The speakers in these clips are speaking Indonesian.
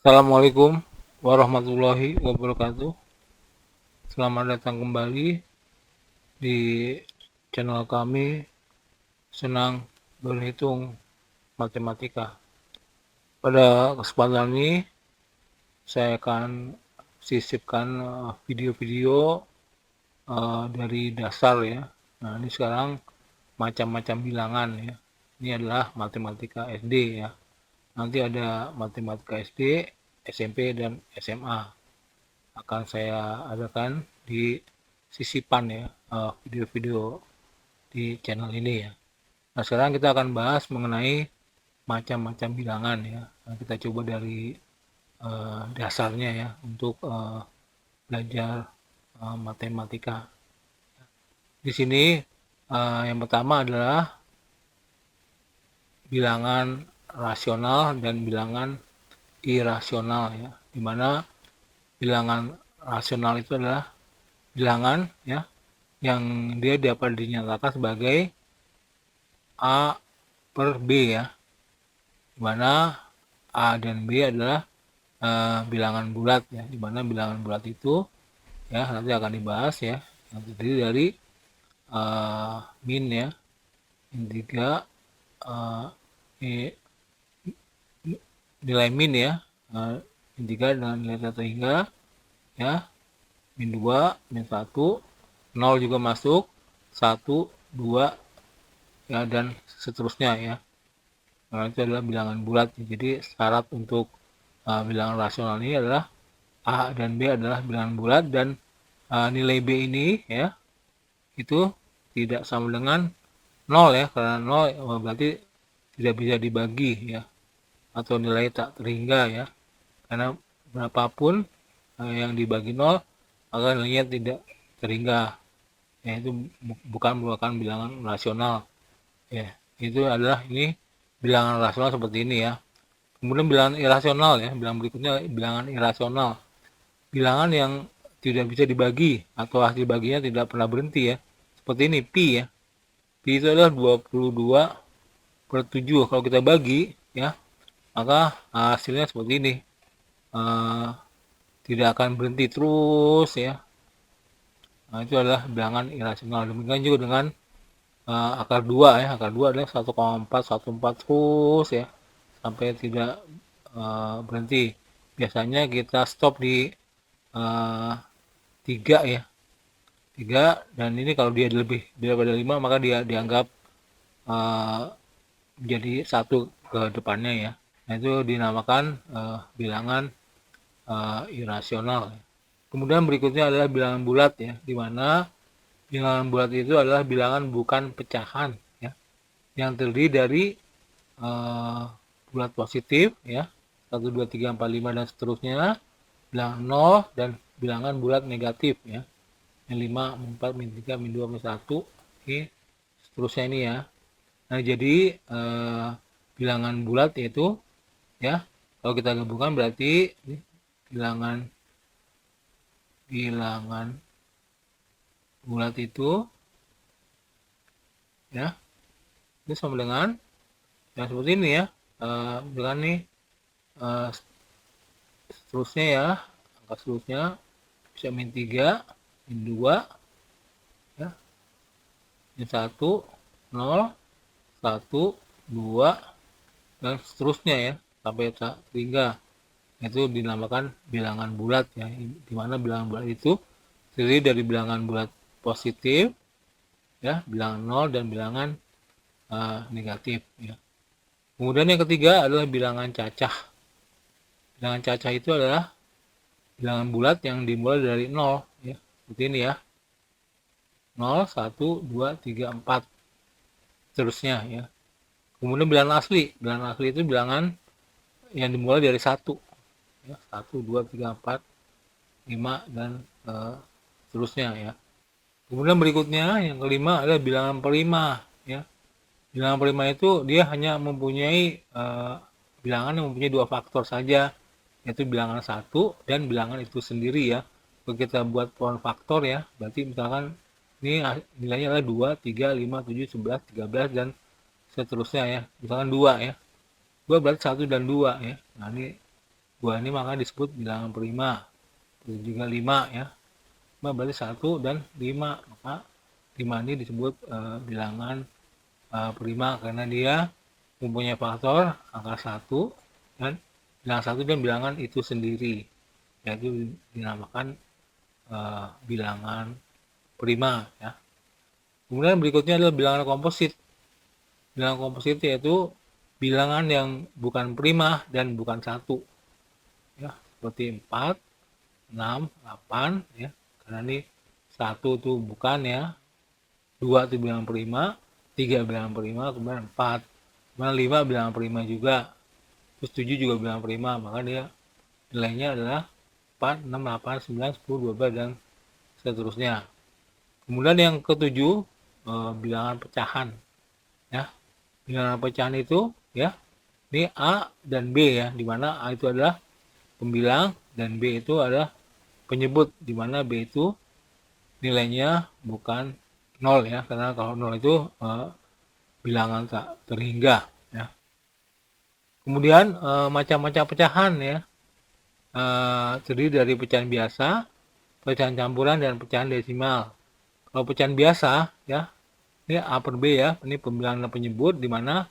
Assalamualaikum warahmatullahi wabarakatuh. Selamat datang kembali di channel kami Senang Berhitung Matematika. Pada kesempatan ini saya akan sisipkan video-video dari dasar ya. Nah, ini sekarang macam-macam bilangan ya. Ini adalah matematika SD ya. Nanti ada matematika SD, SMP, dan SMA. Akan saya adakan di sisipan ya video-video di channel ini ya. Nah, sekarang kita akan bahas mengenai macam-macam bilangan ya. Nah, kita coba dari dasarnya ya untuk belajar matematika. Di sini yang pertama adalah bilangan rasional dan bilangan irasional ya. Dimana bilangan rasional itu adalah bilangan ya yang dia dapat dinyatakan sebagai A per B ya, dimana A dan B adalah bilangan bulat ya, dimana bilangan bulat itu ya nanti akan dibahas ya, yang terdiri dari min ya, min 3 nilai min ya, min 3 dengan nilai 1 hingga ya, min 2, min 1, 0 juga masuk, 1, 2 ya, dan seterusnya ya. Nah, itu adalah bilangan bulat. Jadi syarat untuk bilangan rasional ini adalah A dan B adalah bilangan bulat, dan nilai B ini ya itu tidak sama dengan 0 ya, karena 0 berarti tidak bisa dibagi ya, atau nilai tak terhingga ya, karena berapapun yang dibagi 0 maka nilainya tidak terhingga ya, itu bukan merupakan bilangan rasional ya. Itu adalah ini bilangan rasional seperti ini ya. Kemudian bilangan irasional ya, bilangan berikutnya bilangan irasional, bilangan yang tidak bisa dibagi atau hasil baginya tidak pernah berhenti ya, seperti ini pi ya. Pi itu adalah 22/7. Kalau kita bagi ya, maka hasilnya seperti ini, tidak akan berhenti terus ya. Nah, itu adalah bilangan irasional. Demikian juga dengan akar 2 ya, akar 2 adalah 1,414 terus ya, sampai tidak berhenti. Biasanya kita stop di 3 ya, 3, dan ini kalau dia lebih daripada 5 maka dia dianggap menjadi 1 ke depannya ya. Nah, itu dinamakan bilangan irasional. Kemudian berikutnya adalah bilangan bulat ya, di mana bilangan bulat itu adalah bilangan bukan pecahan ya, yang terdiri dari bulat positif ya, 1, 2, 3, 4, 5 dan seterusnya, bilangan 0, dan bilangan bulat negatif ya, yang 5, 4, min 3, min 2, min 1, oke, seterusnya ini ya. Nah, jadi bilangan bulat yaitu ya, kalau kita gabungkan berarti ini bilangan bulat itu ya, ini sama dengan yang seperti ini ya, dengan nih seterusnya ya, angka seterusnya bisa min 3, min 2 ya, min 1, 0, 1, 2 dan seterusnya ya, sampai tak hingga. Itu dinamakan bilangan bulat ya, dimana bilangan bulat itu terdiri dari bilangan bulat positif ya, bilangan 0 dan bilangan negatif ya. Kemudian yang ketiga adalah bilangan cacah. Bilangan cacah itu adalah bilangan bulat yang dimulai dari 0 ya, seperti ini ya, 0, 1, 2, 3, 4 seterusnya ya. Kemudian bilangan asli itu bilangan yang dimulai dari 1 ya, 1, 2, 3, 4, 5 dan seterusnya ya. Kemudian berikutnya yang kelima adalah bilangan prima ya. Bilangan prima itu dia hanya mempunyai bilangan yang mempunyai 2 faktor saja, yaitu bilangan 1 dan bilangan itu sendiri ya. Kalau kita buat pohon faktor ya, berarti misalkan ini nilainya adalah 2, 3, 5, 7, 11, 13 dan seterusnya ya. Misalkan 2 ya, 2 berarti 1 dan 2 ya. Nah, ini 2 ini maka disebut bilangan prima. Itu juga 5 ya. 5 berarti 1 dan 5, maka 5 ini disebut bilangan prima karena dia mempunyai faktor angka 1 dan bilangan 1 dan bilangan itu sendiri, yaitu dinamakan bilangan prima ya. Kemudian berikutnya adalah bilangan komposit. Bilangan komposit yaitu bilangan yang bukan prima dan bukan 1 ya, seperti 4, 6, 8 ya, karena ini 1 itu bukan ya, 2 itu bilangan prima, 3 bilangan prima, kemudian 4, kemudian 5 bilangan prima juga, terus 7 juga bilangan prima, maka dia nilainya adalah 4, 6, 8, 9, 10, 12 dan seterusnya. Kemudian yang ketujuh bilangan pecahan ya. Bilangan pecahan itu ya, ini A dan B ya, dimana A itu adalah pembilang dan B itu adalah penyebut, dimana B itu nilainya bukan 0 ya, karena kalau 0 itu bilangan tak terhingga ya. Kemudian macam-macam pecahan ya, terdiri dari pecahan biasa, pecahan campuran, dan pecahan desimal. Kalau pecahan biasa ya, ini A per B ya, ini pembilang dan penyebut, dimana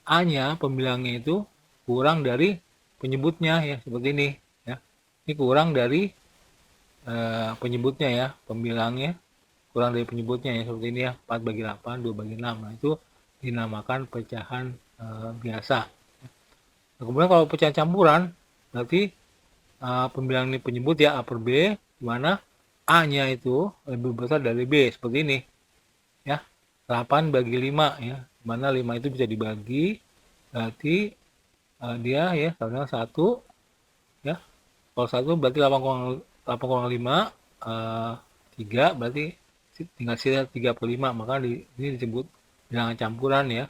A nya pembilangnya itu kurang dari penyebutnya ya, seperti ini ya. Ini kurang dari penyebutnya ya, pembilangnya kurang dari penyebutnya ya, seperti ini ya, 4 bagi 8, 2 bagi 6. Nah, itu dinamakan pecahan biasa. Nah, kemudian kalau pecahan campuran, berarti pembilang ini penyebut ya, A per B, di mana A nya itu lebih besar dari B, seperti ini ya, 8 bagi 5 ya, di mana 5 itu bisa dibagi, berarti dia ya sama 1 ya, kalau 1 berarti 8,5, 3 berarti tinggal sisa 3/5, maka ini disebut bilangan campuran ya,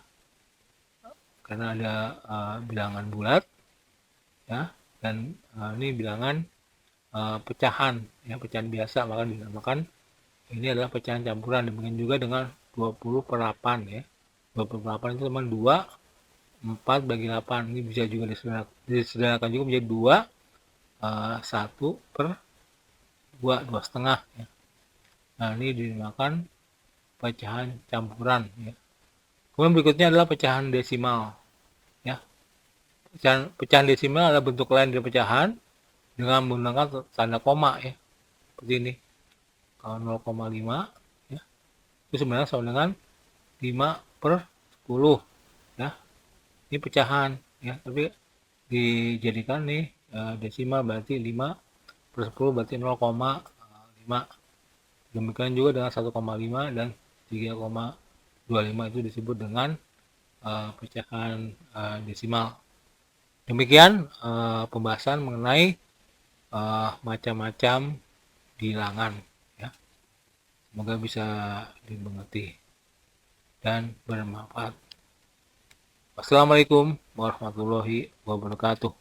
karena ada bilangan bulat ya, dan ini bilangan pecahan ya, pecahan biasa, maka dinamakan ini adalah pecahan campuran. Demikian juga dengan 20/8 ya, 20/8 itu teman 2, 4 bagi 8, ini bisa juga disederhanakan juga menjadi 2, 1/2, 2,5 ya. Nah, ini dinamakan pecahan campuran ya. Kemudian berikutnya adalah pecahan desimal ya. Pecahan desimal adalah bentuk lain dari pecahan dengan menggunakan tanda koma ya, seperti ini. Kalau 0,5 ya, itu sebenarnya sama dengan 5/10 ya. Ini pecahan ya, tapi dijadikan nih desimal, berarti 5/10 berarti 0,5. Demikian juga dengan 1,5 dan 3,25 itu disebut dengan pecahan desimal. Demikian pembahasan mengenai macam-macam bilangan ya. Semoga bisa dimengerti dan bermanfaat. Wassalamualaikum warahmatullahi wabarakatuh.